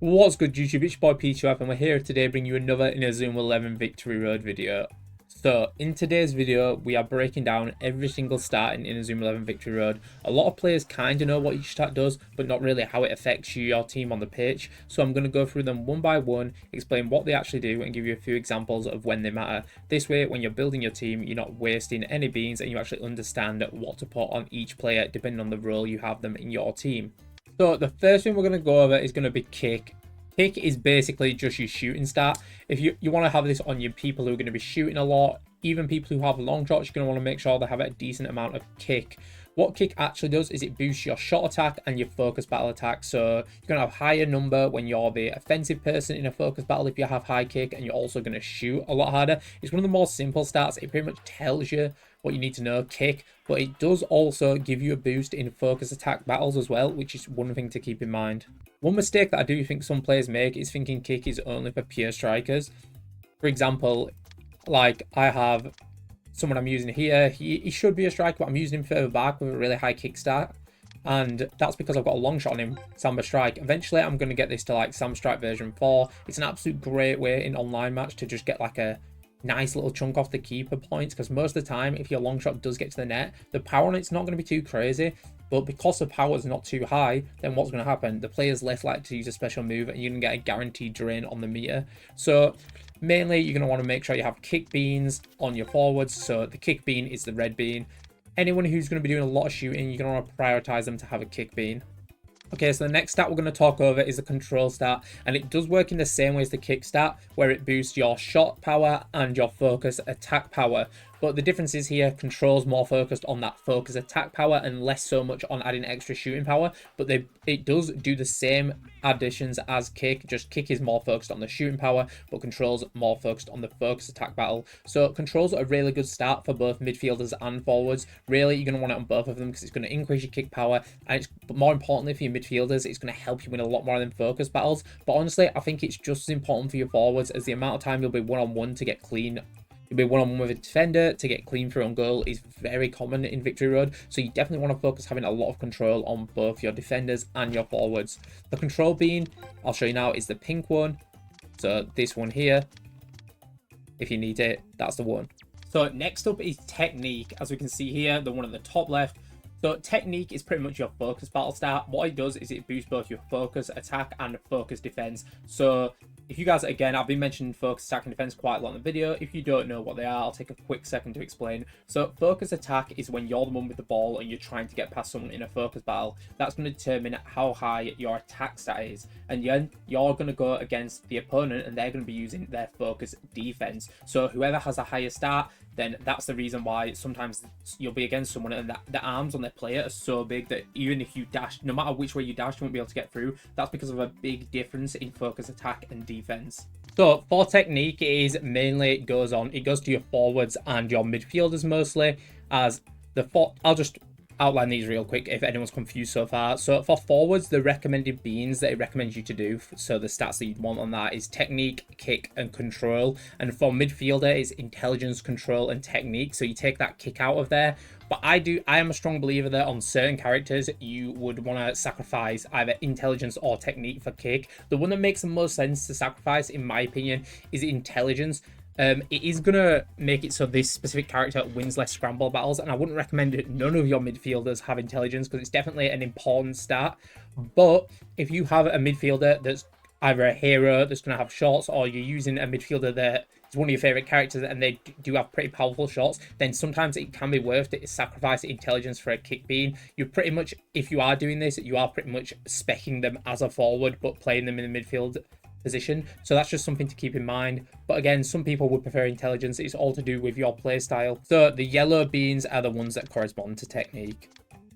What's good, YouTube? It's your boy P2F, and we're here today bringing you another Inazuma 11 Victory Road video. So, in today's video, we are breaking down every single stat in Inazuma 11 Victory Road. A lot of players kind of know what each stat does, but not really how it affects you, your team on the pitch. So I'm going to go through them one by one, explain what they actually do, and give you a few examples of when they matter. This way, when you're building your team, you're not wasting any beans, and you actually understand what to put on each player, depending on the role you have them in your team. So the first thing we're going to go over is going to be kick. Kick is basically just your shooting stat. If you want to have this on your people who are going to be shooting a lot, even people who have long shots, you're going to want to make sure they have a decent amount of kick. What kick actually does is it boosts your shot attack and your focus battle attack. So you're going to have higher number when you're the offensive person in a focus battle if you have high kick, and you're also going to shoot a lot harder. It's one of the more simple stats. It pretty much tells you what you need to know, kick, but it does also give you a boost in focus attack battles as well, which is one thing to keep in mind. One mistake that I do think some players make is thinking kick is only for pure strikers. For example, like I have someone I'm using here, he should be a striker, but I'm using him further back with a really high kick stat. And that's because I've got a long shot on him, Samba Strike. Eventually, I'm going to get this to like Samba Strike version 4. It's an absolute great way in online match to just get like a nice little chunk off the keeper points, because most of the time, if your long shot does get to the net, the power on it's not going to be too crazy. But because the power is not too high, then what's going to happen? The player's less likely to use a special move, and you're going to get a guaranteed drain on the meter. So mainly, you're going to want to make sure you have kick beans on your forwards. So the kick bean is the red bean. Anyone who's going to be doing a lot of shooting, you're going to want to prioritize them to have a kick bean. Okay, so the next stat we're going to talk over is the control stat, and it does work in the same way as the kick stat, where it boosts your shot power and your focus attack power. But the difference is here, control's more focused on that focus attack power and less so much on adding extra shooting power. But it does do the same additions as kick, just kick is more focused on the shooting power, but control's more focused on the focus attack battle. So control's a really good start for both midfielders and forwards. Really, you're going to want it on both of them because it's going to increase your kick power, and but more importantly for your midfielders, it's going to help you win a lot more than focus battles. But honestly, I think it's just as important for your forwards, as the amount of time you'll be one-on-one to get clean. You'll be one-on-one with a defender to get clean through on goal is very common in Victory Road. So you definitely want to focus having a lot of control on both your defenders and your forwards. The control bean, I'll show you now, is the pink one. So this one here, if you need it, that's the one. So next up is technique. As we can see here, the one at the top left. So technique is pretty much your focus battle stat. What it does is it boosts both your focus attack and focus defense. So if you guys, again, I've been mentioning focus attack and defense quite a lot in the video. If you don't know what they are, I'll take a quick second to explain. So focus attack is when you're the one with the ball and you're trying to get past someone in a focus battle. That's going to determine how high your attack stat is. And then you're going to go against the opponent and they're going to be using their focus defense. So whoever has a higher stat, then that's the reason why sometimes you'll be against someone and the arms on their player are so big that even if you dash, no matter which way you dash, you won't be able to get through. That's because of a big difference in focus attack and defense. So for technique, it goes to your forwards and your midfielders mostly, as I'll just outline these real quick if anyone's confused so far. So for forwards, the recommended beans that it recommends you to do, so the stats that you'd want on that is technique, kick, and control. And for midfielder, it's intelligence, control, and technique. So you take that kick out of there. But I am a strong believer that on certain characters, you would want to sacrifice either intelligence or technique for kick. The one that makes the most sense to sacrifice, in my opinion, is intelligence. It is going to make it so this specific character wins less scramble battles, and I wouldn't recommend it. None of your midfielders have intelligence because it's definitely an important stat. But if you have a midfielder that's either a hero that's going to have shots, or you're using a midfielder that is one of your favorite characters and they do have pretty powerful shots, then sometimes it can be worth it to sacrifice intelligence for a kick bean. You pretty much, if you are doing this, you are pretty much speccing them as a forward but playing them in the midfield position. So that's just something to keep in mind. But again, some people would prefer intelligence. It's all to do with your play style. So the yellow beans are the ones that correspond to technique.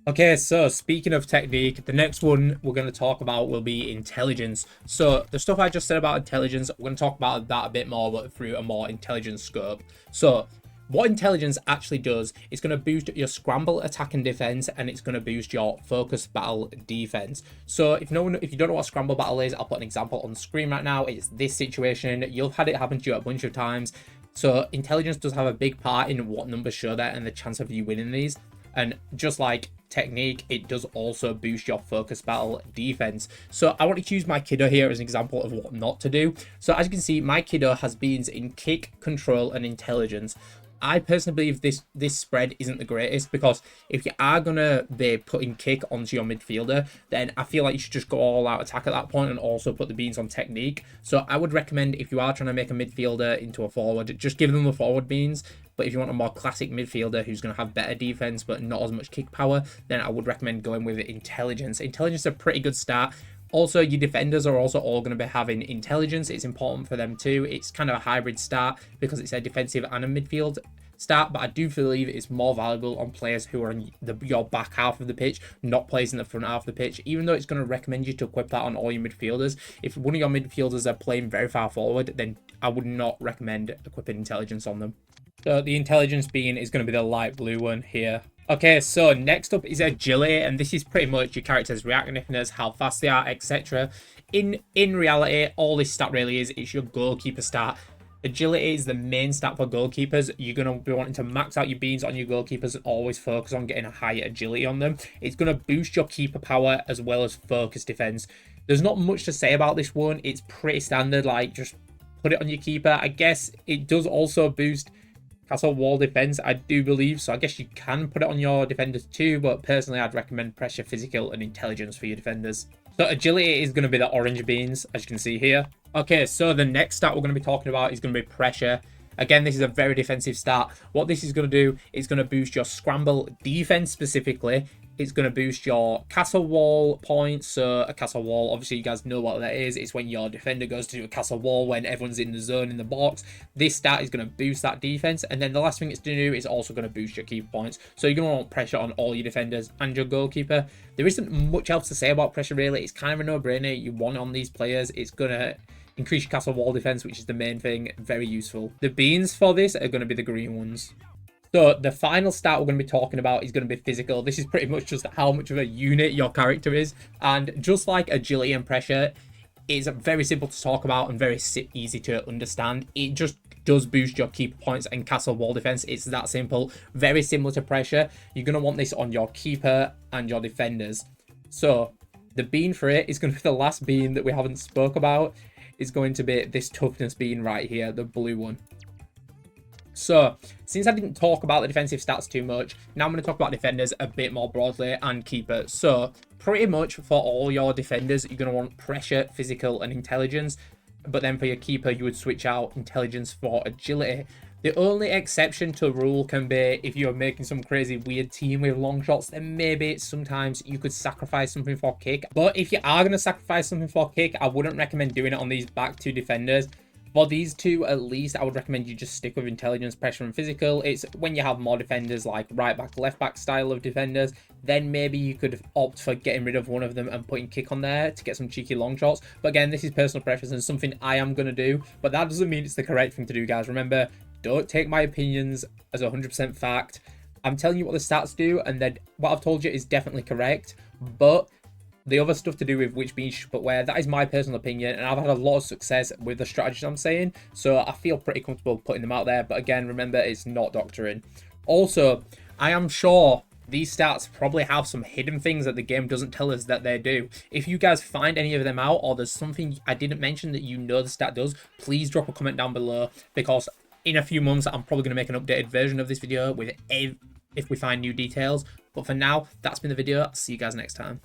Okay, so speaking of technique, the next one we're going to talk about will be intelligence. So the stuff I just said about intelligence, we're going to talk about that a bit more, but through a more intelligent scope. So what intelligence actually does is going to boost your scramble attack and defense, and it's going to boost your focus battle defense. So if you don't know what scramble battle is, I'll put an example on the screen right now. It's this situation. You've had it happen to you a bunch of times. So intelligence does have a big part in what numbers show that and the chance of you winning these. And just like technique, it does also boost your focus battle defense. So I want to use my kiddo here as an example of what not to do. So as you can see, my kiddo has beans in kick, control, and intelligence. I personally believe this spread isn't the greatest, because if you are gonna be putting kick onto your midfielder, then I feel like you should just go all out attack at that point and also put the beans on technique. So I would recommend, if you are trying to make a midfielder into a forward, just give them the forward beans. But if you want a more classic midfielder who's going to have better defense but not as much kick power, then I would recommend going with intelligence. Intelligence is a pretty good start. Also, your defenders are also all going to be having intelligence. It's important for them too. It's kind of a hybrid start because it's a defensive and a midfield start, but I do believe it's more valuable on players who are in your back half of the pitch, not players in the front half of the pitch, even though it's going to recommend you to equip that on all your midfielders. If one of your midfielders are playing very far forward, then I would not recommend equipping intelligence on them. So the intelligence being is going to be the light blue one here. Okay, so next up is agility, and this is pretty much your character's reactiveness, how fast they are, etc. In reality, all this stat really is your goalkeeper stat. Agility is the main stat for goalkeepers. You're going to be wanting to max out your beans on your goalkeepers and always focus on getting a higher agility on them. It's going to boost your keeper power as well as focus defense. There's not much to say about this one. It's pretty standard, like just put it on your keeper. I guess it does also boost castle wall defense, I do believe, so I guess you can put it on your defenders too, but personally I'd recommend pressure, physical, and intelligence for your defenders. So agility is going to be the orange beans, as you can see here. Okay, so the next stat we're going to be talking about is going to be pressure. Again, this is a very defensive stat. What this is going to do is going to boost your scramble defense specifically. It's going to boost your castle wall points. So a castle wall, obviously you guys know what that is. It's when your defender goes to do a castle wall when everyone's in the zone in the box. This stat is going to boost that defense. And then the last thing it's going to do is also going to boost your keeper points. So you're going to want pressure on all your defenders and your goalkeeper. There isn't much else to say about pressure really. It's kind of a no-brainer. You want on these players. It's going to increase your castle wall defense, which is the main thing. Very useful. The beans for this are going to be the green ones. So the final stat we're going to be talking about is going to be physical. This is pretty much just how much of a unit your character is. And just like agility and pressure, it's very simple to talk about and very easy to understand. It just does boost your keeper points and castle wall defense. It's that simple. Very similar to pressure. You're going to want this on your keeper and your defenders. So the bean for it is going to be the last bean that we haven't spoke about. Is going to be this toughness bean right here, the blue one. So, since I didn't talk about the defensive stats too much, now I'm going to talk about defenders a bit more broadly and keepers. So, pretty much for all your defenders, you're going to want pressure, physical, and intelligence. But then for your keeper, you would switch out intelligence for agility. The only exception to the rule can be if you're making some crazy weird team with long shots, then maybe sometimes you could sacrifice something for kick. But if you are going to sacrifice something for kick, I wouldn't recommend doing it on these back two defenders. For these two, at least, I would recommend you just stick with intelligence, pressure, and physical. It's when you have more defenders like right back, left back style of defenders, then maybe you could opt for getting rid of one of them and putting kick on there to get some cheeky long shots. But again, this is personal preference and something I am going to do. But that doesn't mean it's the correct thing to do, guys. Remember, don't take my opinions as 100% fact. I'm telling you what the stats do, and then what I've told you is definitely correct. But the other stuff to do with which beans you should put where, that is my personal opinion, and I've had a lot of success with the strategies I'm saying, so I feel pretty comfortable putting them out there. But again, remember, it's not doctoring. Also, I am sure these stats probably have some hidden things that the game doesn't tell us that they do. If you guys find any of them out, or there's something I didn't mention that you know the stat does, please drop a comment down below, because in a few months, I'm probably going to make an updated version of this video with if we find new details. But for now, that's been the video. I'll see you guys next time.